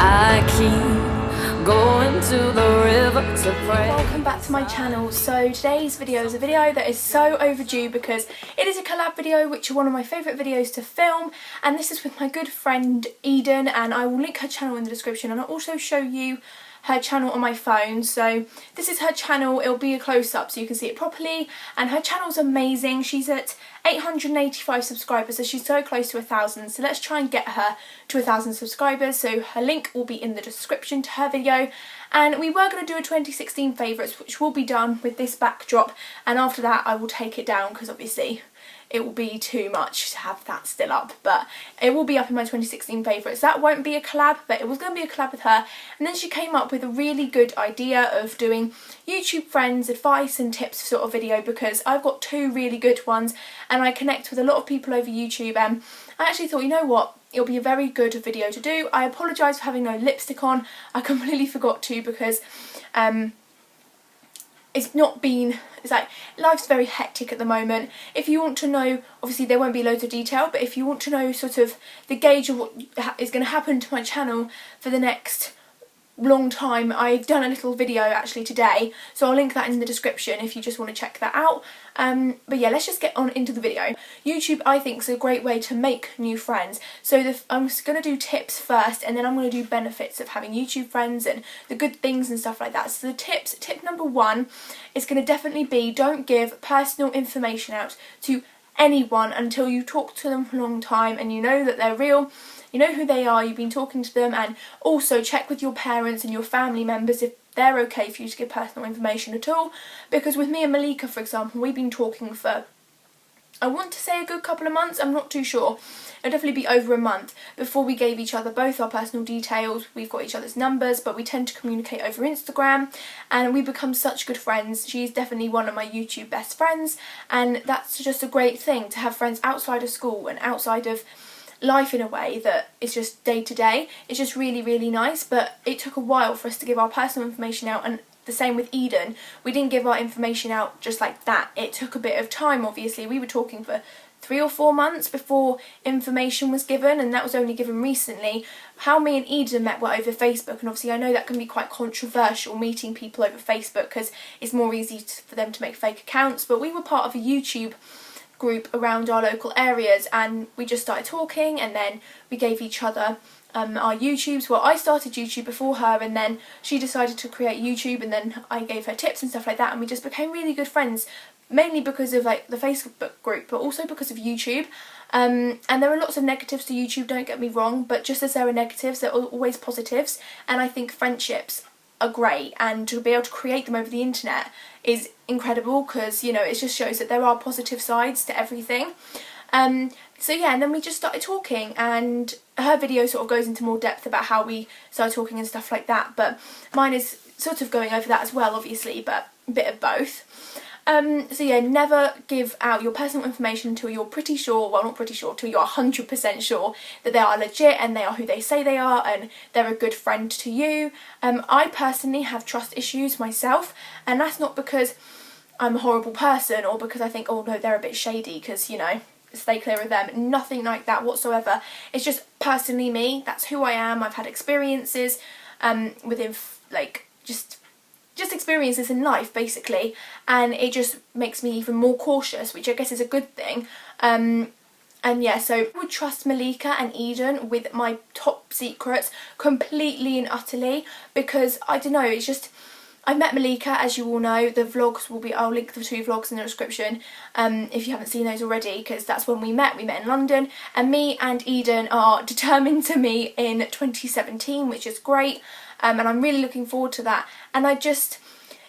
I keep going to the river to pray. Welcome back to my channel. So today's video is a video that is so overdue because it is a collab video which are one of my favourite videos to film, and this is with my good friend Eden, and I will link her channel in the description and I'll also show you her channel on my phone. So this is her channel, it'll be a close-up so you can see it properly, and her channel's amazing. She's at 885 subscribers, so she's so close to 1,000, so let's try and get her to 1,000 subscribers. So her link will be in the description to her video, and we were going to do a 2016 favourites which will be done with this backdrop, and after that I will take it down because obviously it will be too much to have that still up, but it will be up in my 2016 favourites. That won't be a collab, but it was going to be a collab with her, and then she came up with a really good idea of doing YouTube friends advice and tips sort of video, because I've got two really good ones and I connect with a lot of people over YouTube, and I actually thought, you know what, it'll be a very good video to do. I apologise for having no lipstick on, I completely forgot to because it's like life's very hectic at the moment. If you want to know, obviously there won't be loads of detail, but if you want to know sort of the gauge of what is going to happen to my channel for the next long time, I've done a little video actually today, so I'll link that in the description if you just want to check that out. But yeah, let's just get on into the video. YouTube, I think, is a great way to make new friends. So I'm just going to do tips first, and then I'm going to do benefits of having YouTube friends and the good things and stuff like that. So the tips, tip number one is going to definitely be, don't give personal information out to anyone until you talk to them for a long time and you know that they're real. You know who they are, you've been talking to them, and also check with your parents and your family members if they're okay for you to give personal information at all. Because with me and Malika, for example, we've been talking for, I want to say a good couple of months, I'm not too sure. It'll definitely be over a month before we gave each other both our personal details. We've got each other's numbers, but we tend to communicate over Instagram, and we become such good friends. She's definitely one of my YouTube best friends, and that's just a great thing to have friends outside of school and outside of life in a way that is just day to day. It's just really, really nice, but it took a while for us to give our personal information out, and the same with Eden. We didn't give our information out just like that. It took a bit of time, obviously. We were talking for 3 or 4 months before information was given, and that was only given recently. How me and Eden met were over Facebook, and obviously I know that can be quite controversial, meeting people over Facebook, because it's more easy for them to make fake accounts, but we were part of a YouTube group around our local areas, and we just started talking, and then we gave each other our YouTubes. Well, I started YouTube before her, and then she decided to create YouTube, and then I gave her tips and stuff like that, and we just became really good friends, mainly because of like the Facebook group, but also because of YouTube. And there are lots of negatives to YouTube, don't get me wrong, but just as there are negatives, there are always positives, and I think friendships are great, and to be able to create them over the internet is incredible, because, you know, it just shows that there are positive sides to everything. So yeah, and then we just started talking, and her video sort of goes into more depth about how we started talking and stuff like that, but mine is sort of going over that as well, obviously, but a bit of both. So yeah, never give out your personal information until you're pretty sure, well, not pretty sure, until you're 100% sure that they are legit and they are who they say they are and they're a good friend to you. I personally have trust issues myself, and that's not because I'm a horrible person or because I think, oh no, they're a bit shady, because, you know, stay clear of them. Nothing like that whatsoever. It's just personally me, that's who I am. I've had experiences within, like, just experiences in life basically, and it just makes me even more cautious, which I guess is a good thing. And yeah, so I would trust Malika and Eden with my top secrets completely and utterly, because I don't know, it's just, I met Malika, as you all know. The vlogs will be, I'll link the 2 vlogs in the description if you haven't seen those already, because that's when we met in London, and me and Eden are determined to meet in 2017, which is great. And I'm really looking forward to that, and I just,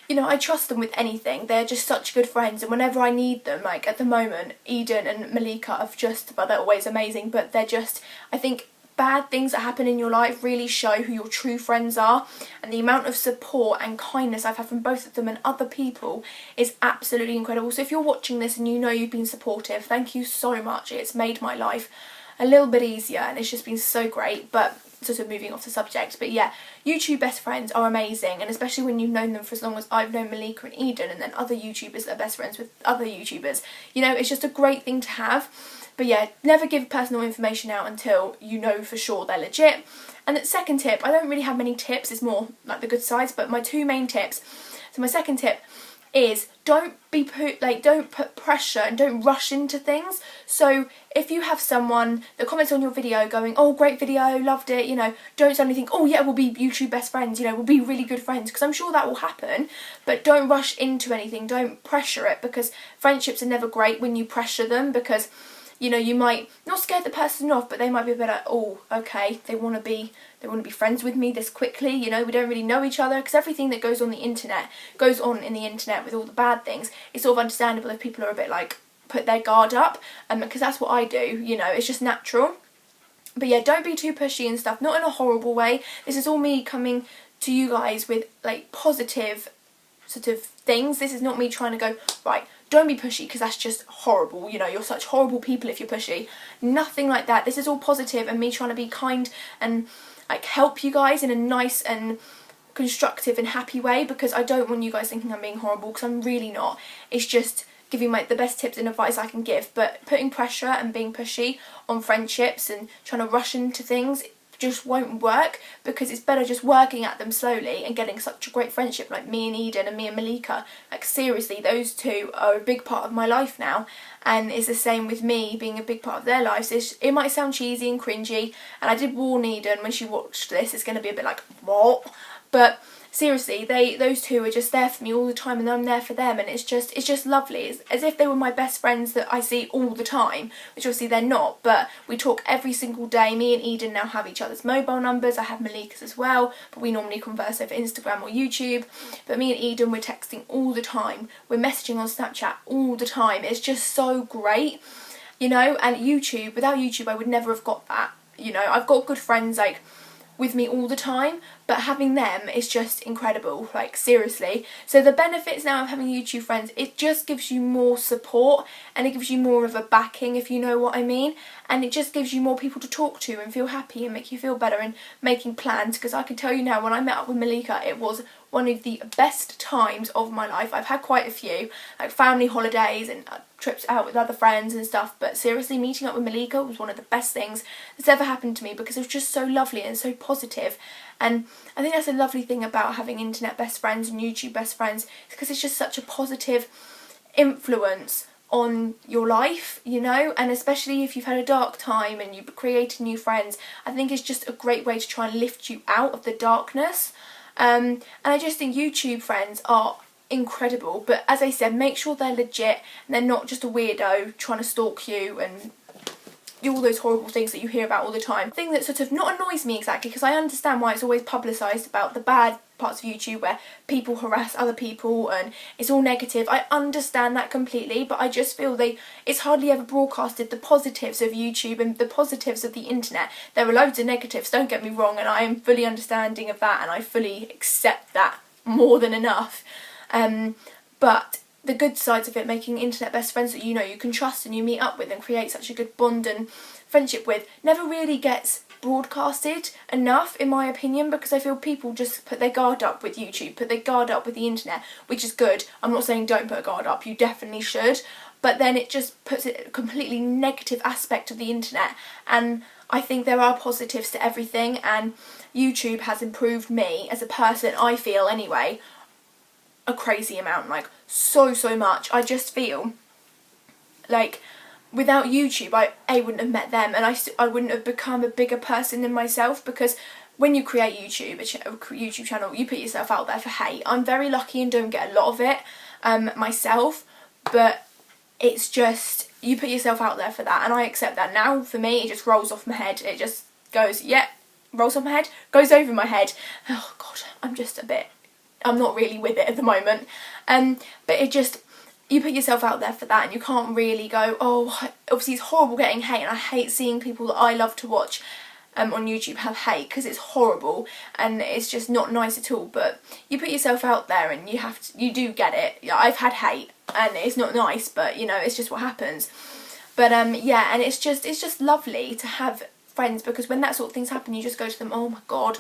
you know, I trust them with anything. They're just such good friends, and whenever I need them, like at the moment, Eden and Malika are just, well, they're always amazing, but they're just, I think bad things that happen in your life really show who your true friends are, and the amount of support and kindness I've had from both of them and other people is absolutely incredible. So if you're watching this and you know you've been supportive, thank you so much. It's made my life a little bit easier, and it's just been so great. But sort of moving off the subject, but yeah, YouTube best friends are amazing, and especially when you've known them for as long as I've known Malika and Eden, and then other YouTubers that are best friends with other YouTubers, you know, it's just a great thing to have. But yeah, never give personal information out until you know for sure they're legit. And the second tip, I don't really have many tips, it's more like the good sides, but my 2 main tips. So my second tip is don't put pressure and don't rush into things. So if you have someone that comments on your video going, oh, great video, loved it, you know, don't suddenly think, oh yeah, we'll be YouTube best friends, you know, we'll be really good friends, because I'm sure that will happen, but don't rush into anything, don't pressure it, because friendships are never great when you pressure them, because you know, you might not scare the person off, but they might be a bit like, oh, okay, they want to be friends with me this quickly, you know, we don't really know each other, because everything that goes on in the internet with all the bad things. It's sort of understandable if people are a bit like, put their guard up, because that's what I do, you know, it's just natural. But yeah, don't be too pushy and stuff, not in a horrible way. This is all me coming to you guys with like positive sort of things. This is not me trying to go, right, don't be pushy, because that's just horrible, you know, you're such horrible people if you're pushy. Nothing like that. This is all positive and me trying to be kind and like help you guys in a nice and constructive and happy way, because I don't want you guys thinking I'm being horrible, because I'm really not. It's just giving the best tips and advice I can give, but putting pressure and being pushy on friendships and trying to rush into things just won't work, because it's better just working at them slowly and getting such a great friendship like me and Eden and me and Malika. Like seriously, those two are a big part of my life now, and it's the same with me being a big part of their lives. It might sound cheesy and cringy, and I did warn Eden when she watched this, it's going to be a bit like, what? But seriously, those two are just there for me all the time, and I'm there for them, and it's just lovely. It's as if they were my best friends that I see all the time, which obviously they're not, but we talk every single day. Me and Eden now have each other's mobile numbers. I have Malika's as well, but we normally converse over Instagram or YouTube. But me and Eden, we're texting all the time. We're messaging on Snapchat all the time. It's just so great, you know. And YouTube, without YouTube, I would never have got that. You know, I've got good friends like with me all the time, but having them is just incredible, like seriously. So the benefits now of having YouTube friends, it just gives you more support, and it gives you more of a backing, if you know what I mean, and it just gives you more people to talk to and feel happy and make you feel better and making plans. Because I can tell you now, when I met up with Malika, it was one of the best times of my life. I've had quite a few, like family holidays and trips out with other friends and stuff, but seriously, meeting up with Malika was one of the best things that's ever happened to me, because it was just so lovely and so positive. And I think that's a lovely thing about having internet best friends and YouTube best friends, because it's just such a positive influence on your life, you know, and especially if you've had a dark time and you've created new friends, I think it's just a great way to try and lift you out of the darkness. And I just think YouTube friends are incredible, but as I said, make sure they're legit and they're not just a weirdo trying to stalk you and do all those horrible things that you hear about all the time. The thing that sort of not annoys me exactly, because I understand why it's always publicised about the bad parts of YouTube where people harass other people and it's all negative. I understand that completely, but I just feel it's hardly ever broadcasted the positives of YouTube and the positives of the internet. There are loads of negatives, don't get me wrong, and I am fully understanding of that, and I fully accept that more than enough. But the good sides of it, making internet best friends that you know you can trust and you meet up with and create such a good bond and friendship with, never really gets broadcasted enough, in my opinion, because I feel people just put their guard up with YouTube, put their guard up with the internet, which is good. I'm not saying don't put a guard up, you definitely should, but then it just puts it a completely negative aspect of the internet, and I think there are positives to everything, and YouTube has improved me as a person, I feel anyway, a crazy amount, like so much. I just feel like without YouTube I wouldn't have met them, and I wouldn't have become a bigger person than myself, because when you create a YouTube channel, you put yourself out there for hate. I'm very lucky and don't get a lot of it myself, but it's just, you put yourself out there for that, and I accept that now. For me, it just rolls off my head. It just goes, yeah, rolls off my head, goes over my head. Oh god, I'm not really with it at the moment. But it just, you put yourself out there for that, and you can't really go, oh, obviously it's horrible getting hate, and I hate seeing people that I love to watch on YouTube have hate, because it's horrible and it's just not nice at all. But you put yourself out there and you do get it. Yeah, I've had hate and it's not nice, but you know, it's just what happens. But yeah, and it's just lovely to have friends, because when that sort of things happen, you just go to them, oh my god,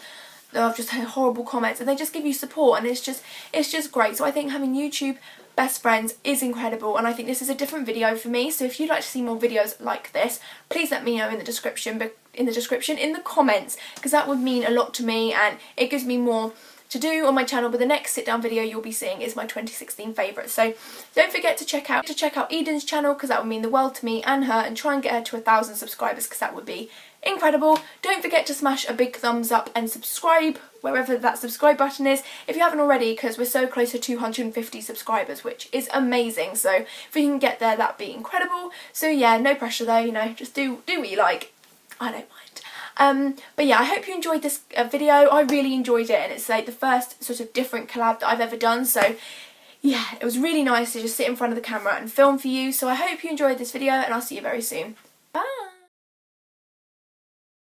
I've just heard horrible comments, and they just give you support, and it's just great. So I think having YouTube best friends is incredible, and I think this is a different video for me. So if you'd like to see more videos like this, please let me know in the description in the description, in the comments, because that would mean a lot to me and it gives me more to do on my channel. But the next sit down video you'll be seeing is my 2016 favourites. So don't forget to check out Eden's channel, because that would mean the world to me and her, and try and get her to 1,000 subscribers, because that would be incredible. Don't forget to smash a big thumbs up and subscribe wherever that subscribe button is if you haven't already, because we're so close to 250 subscribers, which is amazing. So if we can get there, that'd be incredible. So yeah, no pressure though, you know, just do what you like. I don't mind. But yeah, I hope you enjoyed this video. I really enjoyed it, and it's like the first sort of different collab that I've ever done. So yeah, it was really nice to just sit in front of the camera and film for you. So I hope you enjoyed this video, and I'll see you very soon. Bye!